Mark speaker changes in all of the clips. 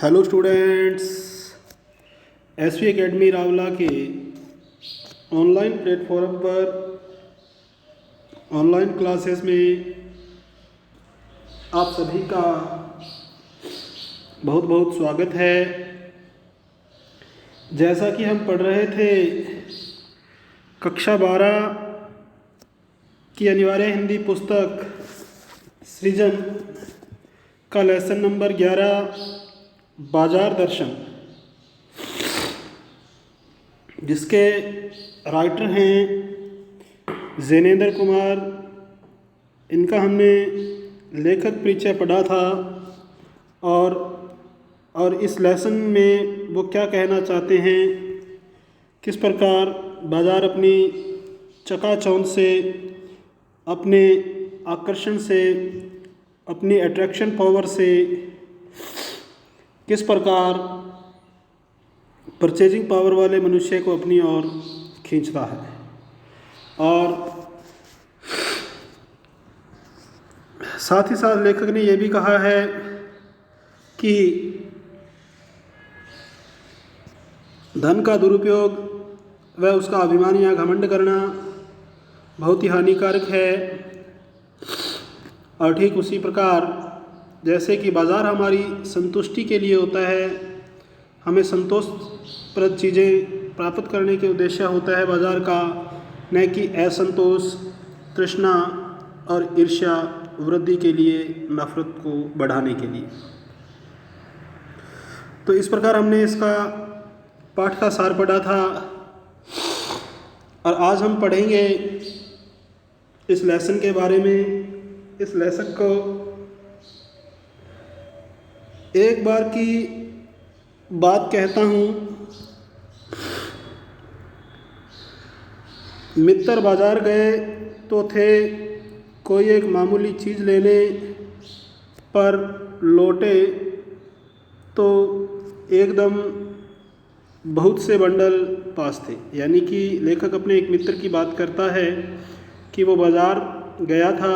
Speaker 1: Hello students, SV academy Rawla के online platform पर online classes में आप सभी का बहुत बहुत स्वागत है। जैसा कि हम पढ़ रहे थे कक्षा 12 की अनिवार्य हिंदी पुस्तक सृजन का लेसन नंबर 11 बाजार दर्शन, जिसके राइटर हैं जैनेंद्र कुमार। इनका हमने लेखक परिचय पढ़ा था और इस लेसन में वो क्या कहना चाहते हैं, किस प्रकार बाज़ार अपनी चकाचौंध से, अपने आकर्षण से, अपनी अट्रैक्शन पावर से किस प्रकार परचेजिंग पावर वाले मनुष्य को अपनी ओर खींचता है। और साथ ही साथ लेखक ने यह भी कहा है कि धन का दुरुपयोग व उसका अभिमान या घमंड करना बहुत ही हानिकारक है। और ठीक उसी प्रकार जैसे कि बाज़ार हमारी संतुष्टि के लिए होता है, हमें संतोषप्रद चीज़ें प्राप्त करने के उद्देश्य होता है बाज़ार का, न कि असंतोष, तृष्णा और ईर्ष्या वृद्धि के लिए, नफरत को बढ़ाने के लिए। तो इस प्रकार हमने इसका पाठ का सार पढ़ा था और आज हम पढ़ेंगे इस लेसन के बारे में। इस लेसन को एक बार की बात कहता हूँ। मित्र बाज़ार गए तो थे, कोई एक मामूली चीज़ लेने पर लौटे तो एकदम बहुत से बंडल पास थे। यानी कि लेखक अपने एक मित्र की बात करता है कि वो बाज़ार गया था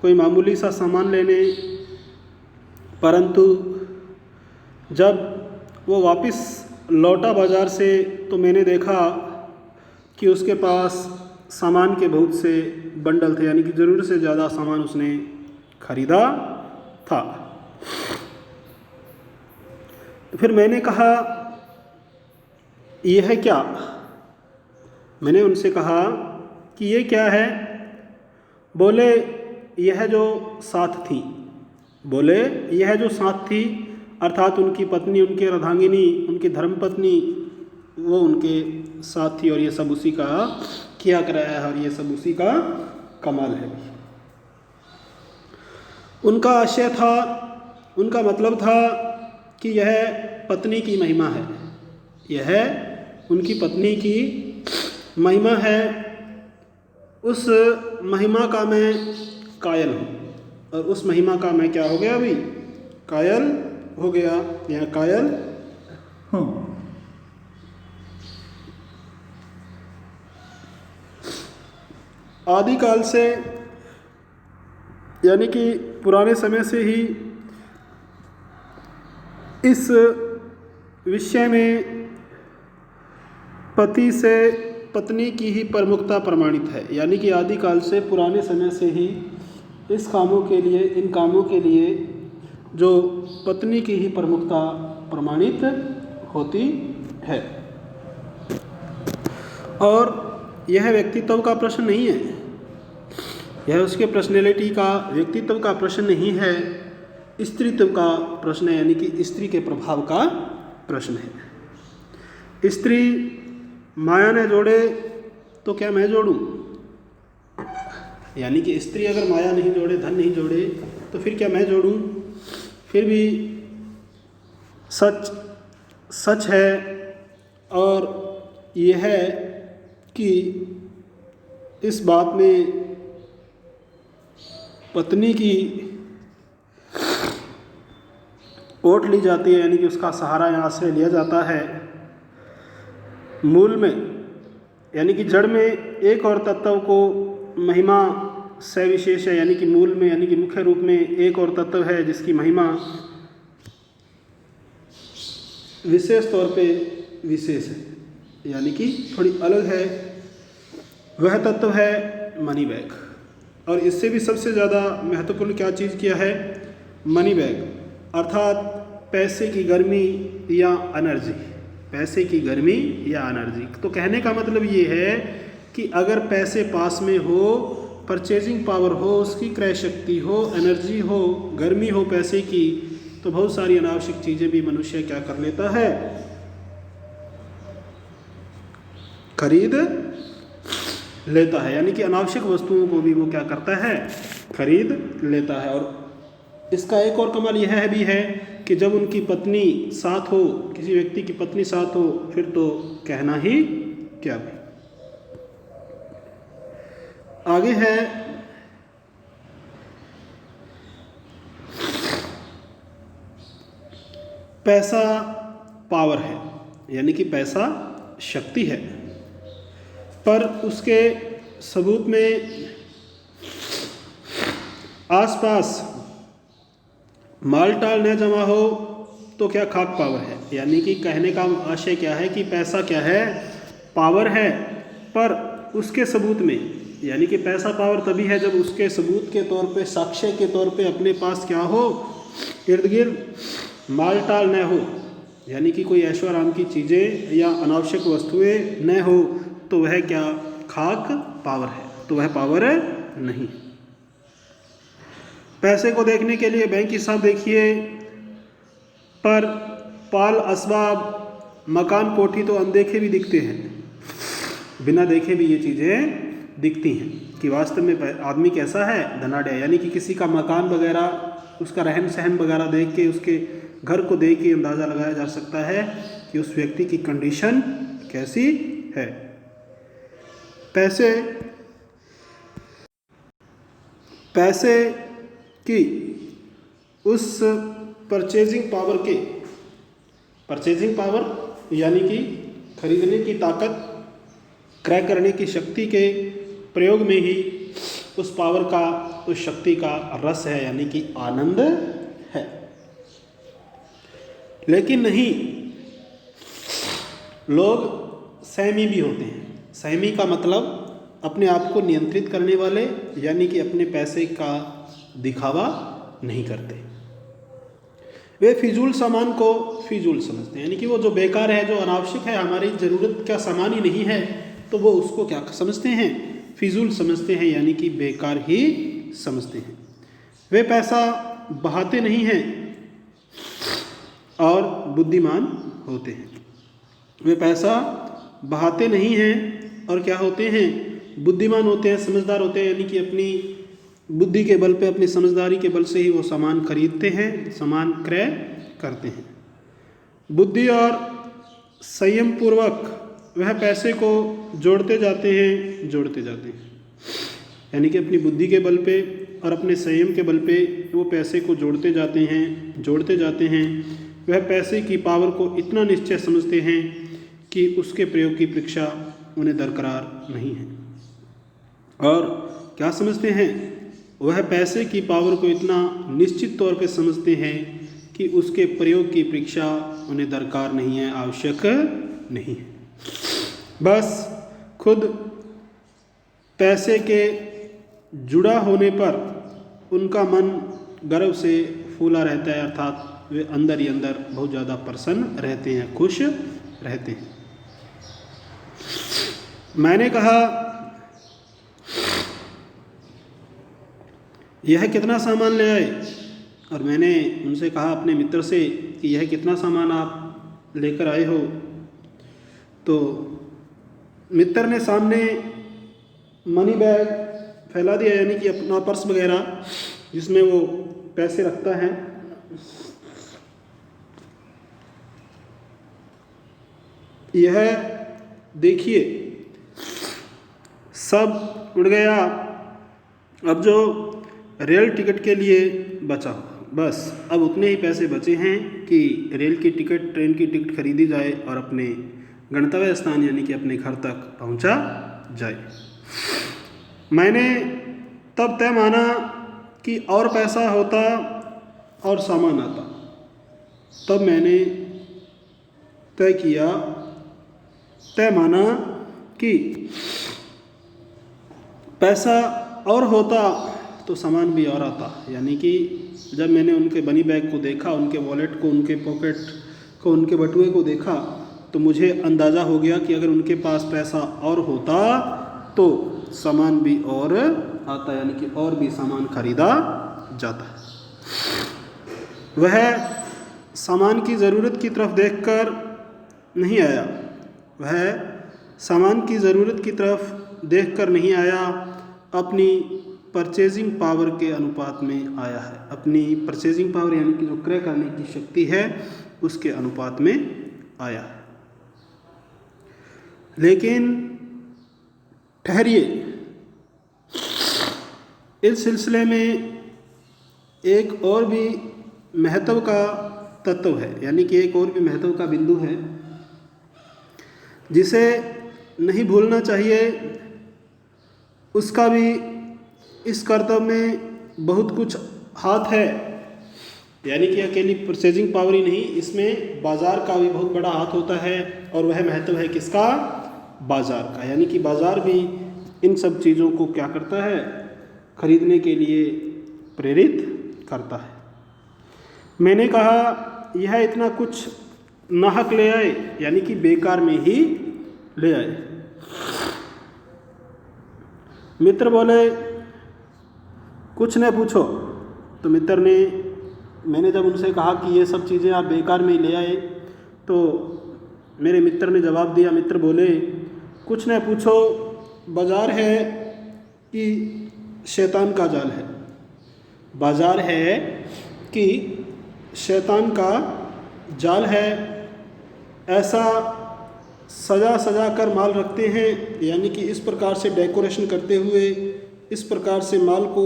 Speaker 1: कोई मामूली सा सामान लेने, परंतु जब वो वापस लौटा बाज़ार से तो मैंने देखा कि उसके पास सामान के बहुत से बंडल थे, यानी कि ज़रूरत से ज़्यादा सामान उसने खरीदा था। फिर मैंने कहा यह है क्या? मैंने उनसे कहा कि ये क्या है? बोले यह जो साथ थी। बोले यह जो साथ थी अर्थात उनकी पत्नी, उनकी अर्धांगिनी, उनकी धर्मपत्नी, वो उनके साथ थी और ये सब उसी का किया कराया है और ये सब उसी का कमाल है। उनका आशय था, उनका मतलब था कि यह पत्नी की महिमा है, यह उनकी पत्नी की महिमा है। उस महिमा का मैं कायल हूँ और उस महिमा का मैं क्या हो गया? अभी कायल हो गया या कायल हूँ। आदिकाल से, यानी कि पुराने समय से ही इस विषय में पति से पत्नी की ही प्रमुखता प्रमाणित है। यानी कि आदिकाल से, पुराने समय से ही इस कामों के लिए, इन कामों के लिए जो पत्नी की ही प्रमुखता प्रमाणित होती है। और यह व्यक्तित्व का प्रश्न नहीं है, यह उसके पर्सनैलिटी का, व्यक्तित्व का प्रश्न नहीं है, स्त्रीत्व का प्रश्न है, यानी कि स्त्री के प्रभाव का प्रश्न है। स्त्री माया ने जोड़े तो क्या मैं जोड़ूं? यानी कि स्त्री अगर माया नहीं जोड़े, धन नहीं जोड़े, तो फिर क्या मैं जोड़ूं? फिर भी सच है और यह है कि इस बात में पत्नी की ओट ली जाती है, यानी कि उसका सहारा या आश्रय लिया जाता है। मूल में, यानी कि जड़ में एक और तत्व को महिमा सविशेष है, यानी कि मूल में, यानी कि मुख्य रूप में एक और तत्व है जिसकी महिमा विशेष तौर पे विशेष है, यानी कि थोड़ी अलग है, वह तत्व है मनी बैग। और इससे भी सबसे ज़्यादा महत्वपूर्ण क्या चीज़ किया है, मनी बैग, अर्थात पैसे की गर्मी या एनर्जी, पैसे की गर्मी या एनर्जी। तो कहने का मतलब ये है कि अगर पैसे पास में हो, परचेजिंग पावर हो, उसकी क्रय शक्ति हो, एनर्जी हो, गर्मी हो पैसे की, तो बहुत सारी अनावश्यक चीज़ें भी मनुष्य क्या कर लेता है, खरीद लेता है। यानी कि अनावश्यक वस्तुओं को भी वो क्या करता है, खरीद लेता है। और इसका एक और कमाल यह भी है कि जब उनकी पत्नी साथ हो, किसी व्यक्ति की पत्नी साथ हो, फिर तो कहना ही क्या भी। आगे है पैसा पावर है, यानी कि पैसा शक्ति है, पर उसके सबूत में आसपास माल टाल न जमा हो तो क्या खाक पावर है। यानी कि कहने का आशय क्या है कि पैसा क्या है, पावर है, पर उसके सबूत में, यानी कि पैसा पावर तभी है जब उसके सबूत के तौर पे, साक्ष्य के तौर पे अपने पास क्या हो, इर्द गिर्द माल टाल न हो, यानी कि कोई ऐशो आराम की चीज़ें या अनावश्यक वस्तुएं न हो, तो वह क्या खाक पावर है, तो वह पावर नहीं। पैसे को देखने के लिए बैंक हिसाब देखिए, पर पाल असबाब मकान कोठी तो अनदेखे भी दिखते हैं, बिना देखे भी ये चीज़ें दिखती हैं कि वास्तव में आदमी कैसा है, धनाढ़। यानी कि किसी का मकान वगैरह, उसका रहन सहन वगैरह देख के, उसके घर को देख के अंदाज़ा लगाया जा सकता है कि उस व्यक्ति की कंडीशन कैसी है। पैसे की उस परचेजिंग पावर यानी कि खरीदने की ताकत, क्रय करने की शक्ति के प्रयोग में ही उस पावर का, उस शक्ति का रस है, यानी कि आनंद है। लेकिन नहीं, लोग सहमी भी होते हैं। सहमी का मतलब अपने आप को नियंत्रित करने वाले, यानी कि अपने पैसे का दिखावा नहीं करते। वे फिजूल सामान को फिजूल समझते हैं, यानी कि वो जो बेकार है, जो अनावश्यक है, हमारी ज़रूरत का सामान ही नहीं है, तो वो उसको क्या समझते हैं, फिजूल समझते हैं, यानी कि बेकार ही समझते हैं। वे पैसा बहाते नहीं हैं और बुद्धिमान होते हैं। वे पैसा बहाते नहीं हैं और क्या होते हैं, बुद्धिमान होते हैं, समझदार होते हैं, यानी कि अपनी बुद्धि के बल पे, अपनी समझदारी के बल से ही वो सामान खरीदते हैं, सामान क्रय करते हैं। बुद्धि और संयम पूर्वक वह पैसे को जोड़ते जाते हैं, यानी कि अपनी बुद्धि के बल पे और अपने संयम के बल पे वो पैसे को जोड़ते जाते हैं। वह पैसे की पावर को इतना निश्चय समझते हैं कि उसके प्रयोग की परीक्षा उन्हें दरकरार नहीं है। और क्या समझते हैं, वह पैसे की पावर को इतना निश्चित तौर पे समझते हैं कि उसके प्रयोग की परीक्षा उन्हें दरकार नहीं है, आवश्यक नहीं है। बस खुद पैसे के जुड़ा होने पर उनका मन गर्व से फूला रहता है, अर्थात वे अंदर ही अंदर बहुत ज़्यादा प्रसन्न रहते हैं, खुश रहते हैं। मैंने कहा, यह कितना सामान ले आए, और मैंने उनसे कहा अपने मित्र से कि यह कितना सामान आप लेकर आए हो। तो मित्र ने सामने मनी बैग फैला दिया, यानी कि अपना पर्स वगैरह जिसमें वो पैसे रखता है। यह देखिए सब उड़ गया, अब जो रेल टिकट के लिए बचा, बस अब उतने ही पैसे बचे हैं कि रेल की टिकट, ट्रेन की टिकट खरीदी जाए और अपने गंतव्य स्थान यानी कि अपने घर तक पहुंचा जाए। मैंने तब तय माना कि और पैसा होता और सामान आता, तब मैंने तय माना कि पैसा और होता तो सामान भी और आता। यानी कि जब मैंने उनके मनी बैग को देखा, उनके वॉलेट को, उनके पॉकेट को, उनके बटुए को देखा, तो मुझे अंदाज़ा हो गया कि अगर उनके पास पैसा और होता तो सामान भी और आता, यानी कि और भी सामान खरीदा जाता। वह सामान की ज़रूरत की तरफ देखकर नहीं आया, वह सामान की ज़रूरत की तरफ देखकर नहीं आया, अपनी परचेजिंग पावर के अनुपात में आया है। अपनी परचेजिंग पावर यानी कि जो क्रय करने की शक्ति है उसके अनुपात में आया है। लेकिन ठहरिए, इस सिलसिले में एक और भी महत्व का तत्व है, यानी कि एक और भी महत्व का बिंदु है जिसे नहीं भूलना चाहिए। उसका भी इस कर्तव्य में बहुत कुछ हाथ है, यानी कि अकेली परचेजिंग पावर ही नहीं, इसमें बाज़ार का भी बहुत बड़ा हाथ होता है। और वह महत्व है किसका? बाज़ार का। यानी कि बाज़ार भी इन सब चीज़ों को क्या करता है? खरीदने के लिए प्रेरित करता है। मैंने कहा यह इतना कुछ नाहक ले आए, यानी कि बेकार में ही ले आए। मित्र बोले कुछ न पूछो। तो मित्र ने, मैंने जब उनसे कहा कि ये सब चीज़ें आप बेकार में ही ले आए, तो मेरे मित्र ने जवाब दिया, मित्र बोले कुछ न पूछो, बाज़ार है कि शैतान का जाल है। बाज़ार है कि शैतान का जाल है। ऐसा सजा सजा कर माल रखते हैं, यानी कि इस प्रकार से डेकोरेशन करते हुए, इस प्रकार से माल को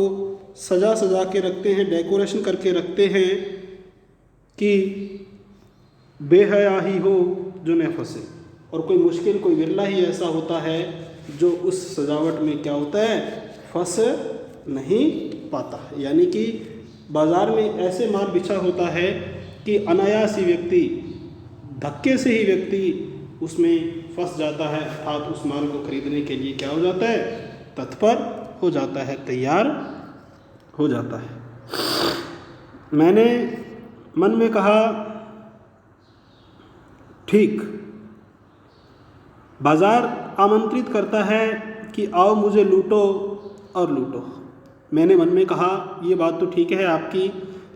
Speaker 1: सजा सजा के रखते हैं, डेकोरेशन करके रखते हैं कि बेहया ही हो जो न फंसे। और कोई मुश्किल, कोई विरला ही ऐसा होता है जो उस सजावट में क्या होता है? फंस नहीं पाता। यानी कि बाज़ार में ऐसे माल बिछा होता है कि अनायास ही व्यक्ति, धक्के से ही व्यक्ति उसमें फंस जाता है, अर्थात उस माल को खरीदने के लिए क्या हो जाता है? तत्पर हो जाता है, तैयार हो जाता है। मैंने मन में कहा ठीक, बाज़ार आमंत्रित करता है कि आओ मुझे लूटो और लूटो। मैंने मन में कहा ये बात तो ठीक है आपकी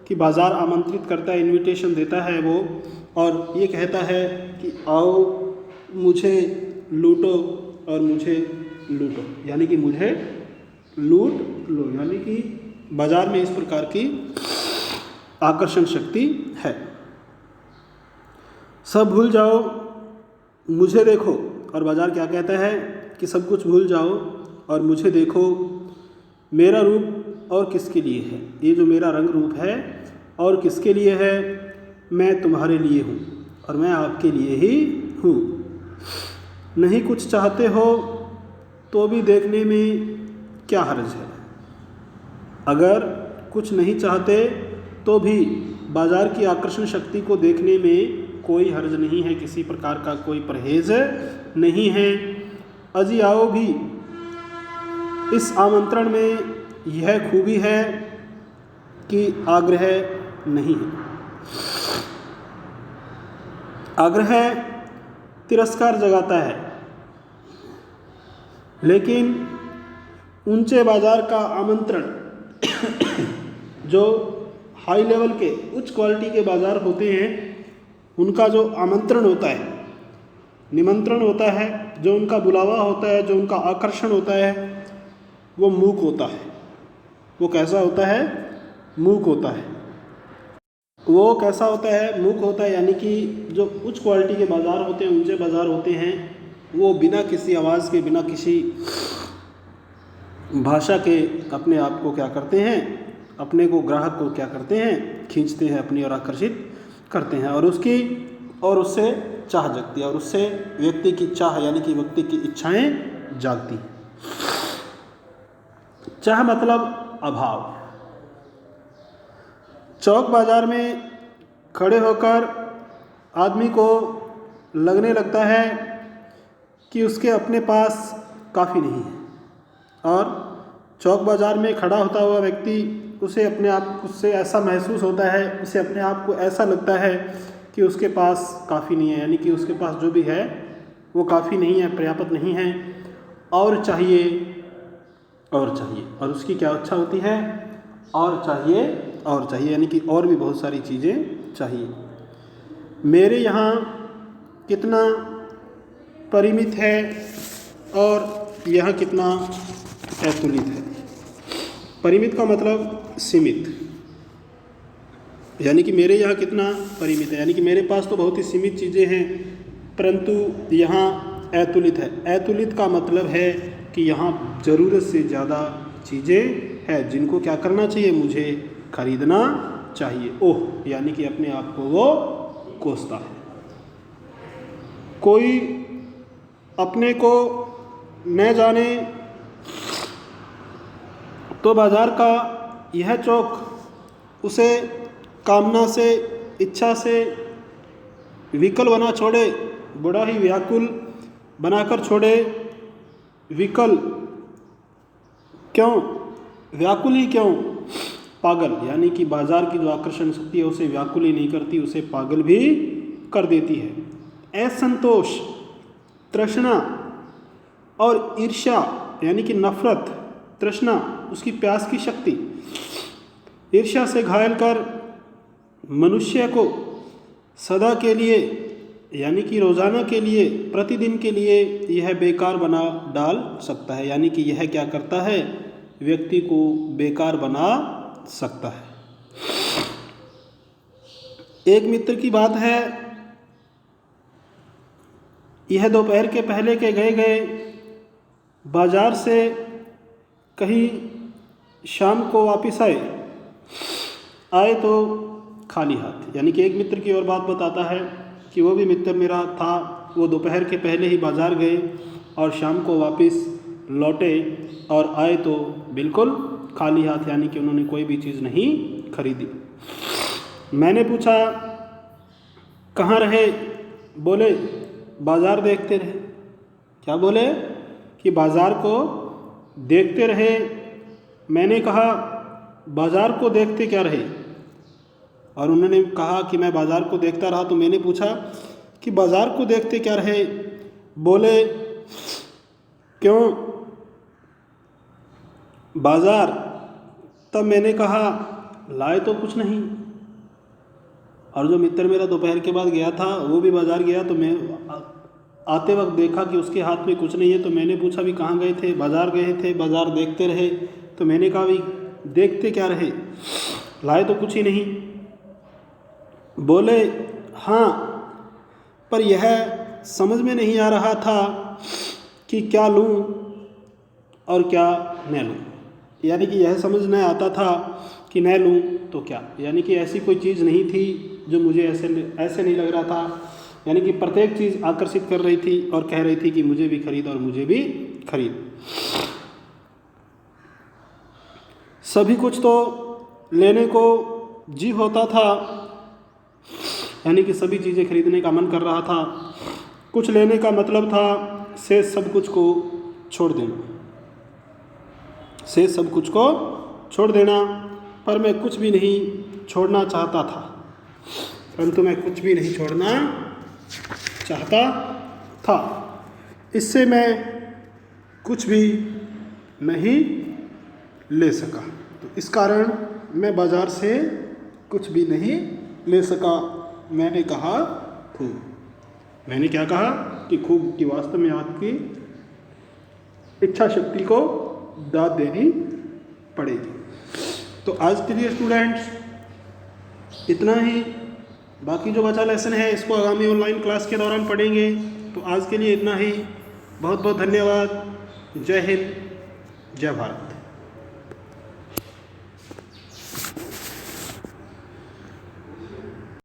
Speaker 1: कि बाज़ार आमंत्रित करता है, इनविटेशन देता है वो, और ये कहता है कि आओ मुझे लूटो और मुझे लूटो, यानी कि मुझे लूट लो। यानी कि बाज़ार में इस प्रकार की आकर्षण शक्ति है। सब भूल जाओ, मुझे देखो। और बाज़ार क्या कहता है कि सब कुछ भूल जाओ और मुझे देखो। मेरा रूप और किसके लिए है? ये जो मेरा रंग रूप है और किसके लिए है? मैं तुम्हारे लिए हूँ और मैं आपके लिए ही हूँ। नहीं कुछ चाहते हो तो भी देखने में क्या हर्ज है? अगर कुछ नहीं चाहते तो भी बाज़ार की आकर्षण शक्ति को देखने में कोई हर्ज नहीं है, किसी प्रकार का कोई परहेज नहीं है। अजी आओ भी, इस आमंत्रण में यह खूबी है कि आग्रह नहीं है। आग्रह तिरस्कार जगाता है, लेकिन ऊंचे बाज़ार का आमंत्रण जो हाई लेवल के, उच्च क्वालिटी के बाज़ार होते हैं, उनका जो आमंत्रण होता है, निमंत्रण होता है, जो उनका बुलावा होता है, जो उनका आकर्षण होता है, वो मूक होता है। वो कैसा होता है? मूक होता है। वो कैसा होता है? मूक होता है। यानी कि जो उच्च क्वालिटी के बाज़ार होते हैं, ऊंचे बाज़ार होते हैं, वो बिना किसी आवाज़ के, बिना किसी भाषा के अपने आप को क्या करते हैं? अपने को, ग्राहक को क्या करते हैं? खींचते हैं अपनी और आकर्षित करते हैं, और उससे चाह जगती है, और उससे व्यक्ति की चाह यानी कि व्यक्ति की इच्छाएं जागती हैं। चाह मतलब अभाव। चौक बाज़ार में खड़े होकर आदमी को लगने लगता है कि उसके अपने पास काफ़ी नहीं है। और चौक बाज़ार में खड़ा होता हुआ व्यक्ति उसे अपने आप उससे ऐसा महसूस होता है, उसे अपने आप को ऐसा लगता है कि उसके पास काफ़ी नहीं है, यानी कि उसके पास जो भी है वो काफ़ी नहीं है, पर्याप्त नहीं है, और चाहिए और चाहिए। और उसकी क्या इच्छा होती है? और चाहिए, यानी कि और भी बहुत सारी चीज़ें चाहिए। मेरे यहाँ कितना परिमित है और यह कितना अतुलित है। परिमित का मतलब सीमित, यानी कि मेरे यहाँ कितना परिमित है, यानी कि मेरे पास तो बहुत ही सीमित चीज़ें हैं, परंतु यहाँ अतुलित है। अतुलित का मतलब है कि यहाँ ज़रूरत से ज़्यादा चीज़ें हैं जिनको क्या करना चाहिए, मुझे खरीदना चाहिए। ओह, यानी कि अपने आप को वो कोसता है। कोई अपने को न जाने तो बाज़ार का यह चौक उसे कामना से, इच्छा से विकल बना छोड़े, बड़ा ही व्याकुल बनाकर छोड़े। विकल क्यों? व्याकुल ही क्यों? पागल, यानी कि बाज़ार की जो आकर्षण शक्ति है उसे व्याकुल ही नहीं करती, उसे पागल भी कर देती है। असंतोष, तृष्णा और ईर्ष्या, यानी कि नफरत, तृष्णा उसकी प्यास की शक्ति, ईर्ष्या से घायल कर मनुष्य को सदा के लिए, यानी कि रोज़ाना के लिए, प्रतिदिन के लिए यह बेकार बना डाल सकता है। यानी कि यह क्या करता है? व्यक्ति को बेकार बना सकता है। एक मित्र की बात है, यह दोपहर के पहले के गए बाजार से कहीं शाम को वापस आए तो खाली हाथ। यानी कि एक मित्र की और बात बताता है कि वो भी मित्र मेरा था, वो दोपहर के पहले ही बाज़ार गए और शाम को वापस लौटे और आए तो बिल्कुल खाली हाथ, यानी कि उन्होंने कोई भी चीज़ नहीं खरीदी। मैंने पूछा कहाँ रहे? बोले बाज़ार देखते रहे। क्या बोले? कि बाज़ार को देखते रहे। मैंने कहा बाज़ार को देखते क्या रहे? और उन्होंने कहा कि मैं बाज़ार को देखता रहा। तो मैंने पूछा कि बाज़ार को देखते क्या रहे? बोले क्यों बाज़ार? तब मैंने कहा लाए तो कुछ नहीं। और जो मित्र मेरा दोपहर के बाद गया था वो भी बाज़ार गया, तो मैं आते वक्त देखा कि उसके हाथ में कुछ नहीं है। तो मैंने पूछा भी कहाँ गए थे? बाज़ार गए थे, बाज़ार देखते रहे। तो मैंने कहा भी देखते क्या रहे? लाए तो कुछ ही नहीं। बोले हाँ, पर यह समझ में नहीं आ रहा था कि क्या लूँ और क्या न लूँ। यानी कि यह समझ नहीं आता था कि न लूँ तो क्या, यानी कि ऐसी कोई चीज़ नहीं थी जो मुझे ऐसे नहीं लग रहा था। यानी कि प्रत्येक चीज़ आकर्षित कर रही थी और कह रही थी कि मुझे भी खरीद और मुझे भी खरीद। सभी कुछ तो लेने को जी होता था, यानी कि सभी चीज़ें खरीदने का मन कर रहा था। कुछ लेने का मतलब था से सब कुछ को छोड़ देना, से सब कुछ को छोड़ देना। पर मैं कुछ भी नहीं छोड़ना चाहता था, परंतु मैं कुछ भी नहीं छोड़ना चाहता था। इससे मैं कुछ भी नहीं ले सका। तो इस कारण मैं बाज़ार से कुछ भी नहीं ले सका। मैंने कहा खूब। मैंने क्या कहा? कि खूब, कि वास्तव में आपकी इच्छा शक्ति को दाद देनी पड़ेगी। तो आज के लिए स्टूडेंट्स इतना ही। बाकी जो बचा लेसन है इसको आगामी ऑनलाइन क्लास के दौरान पढ़ेंगे। तो आज के लिए इतना ही। बहुत बहुत धन्यवाद। जय हिंद, जय भारत।